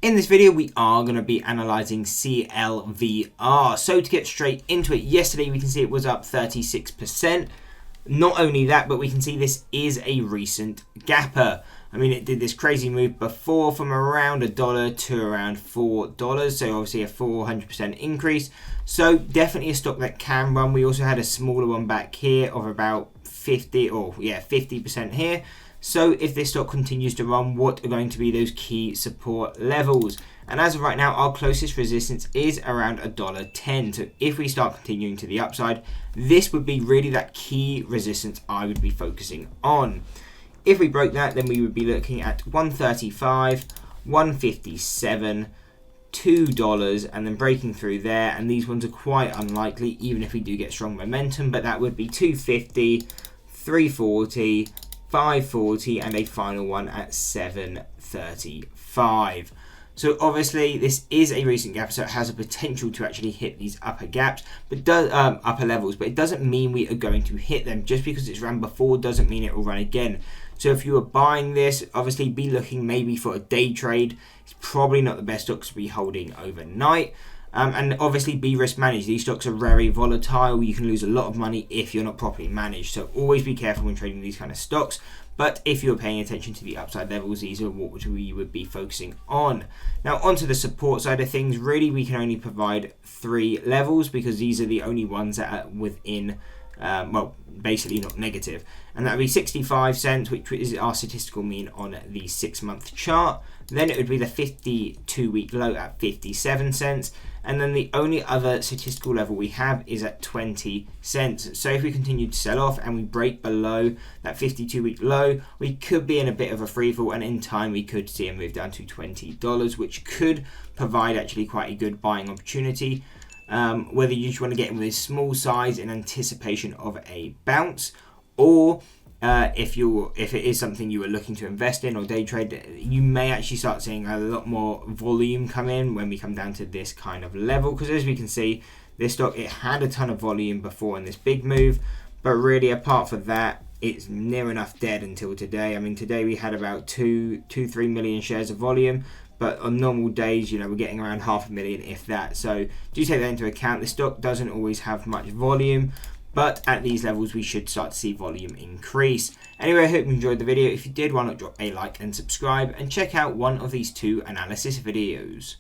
In this video, we are going to be analysing CLVR. So to get straight into it, yesterday we can see it was up 36%. Not only that, but we can see this is a recent gapper. I mean, it did this crazy move before from around $1 to around $4. So obviously a 400% increase. So definitely a stock that can run. We also had a smaller one back here of about 50% here. So if this stock continues to run, what are going to be those key support levels? And as of right now, our closest resistance is around $1.10. So if we start continuing to the upside, this would be really that key resistance I would be focusing on. If we broke that, then we would be looking at $135, $157, $2, and then breaking through there. And these ones are quite unlikely, even if we do get strong momentum, but that would be $250, $340, $540, and a final one at $735. So obviously this is a recent gap, so it has a potential to actually hit these upper gaps, but upper levels, but it doesn't mean we are going to hit them. Just because it's ran before doesn't mean it will run again. So if you are buying this, obviously be looking maybe for a day trade. It's probably not the best stocks to be holding overnight. And obviously be risk managed. These stocks are very volatile. You can lose a lot of money if you're not properly managed. So always be careful when trading these kind of stocks. But if you're paying attention to the upside levels, these are what we would be focusing on. Now onto the support side of things, really we can only provide 3 levels because these are the only ones that are within, well, basically not negative. And that would be 65 cents, which is our statistical mean on the 6-month chart. Then it would be the 52-week low at 57 cents. And then the only other statistical level we have is at 20 cents. So if we continue to sell off and we break below that 52-week low, we could be in a bit of a free fall, and in time we could see a move down to $20, which could provide actually quite a good buying opportunity. Whether you just want to get in with a small size in anticipation of a bounce, or if it is something you are looking to invest in or day trade, you may actually start seeing a lot more volume come in when we come down to this kind of level. Because as we can see, this stock, it had a ton of volume before in this big move, but really apart from that, it's near enough dead until today. I mean, today we had about 3 million shares of volume. But on normal days, you know, we're getting around 500,000, if that. So do take that into account. The stock doesn't always have much volume, but at these levels, we should start to see volume increase. Anyway, I hope you enjoyed the video. If you did, why not drop a like and subscribe, and check out one of these 2 analysis videos.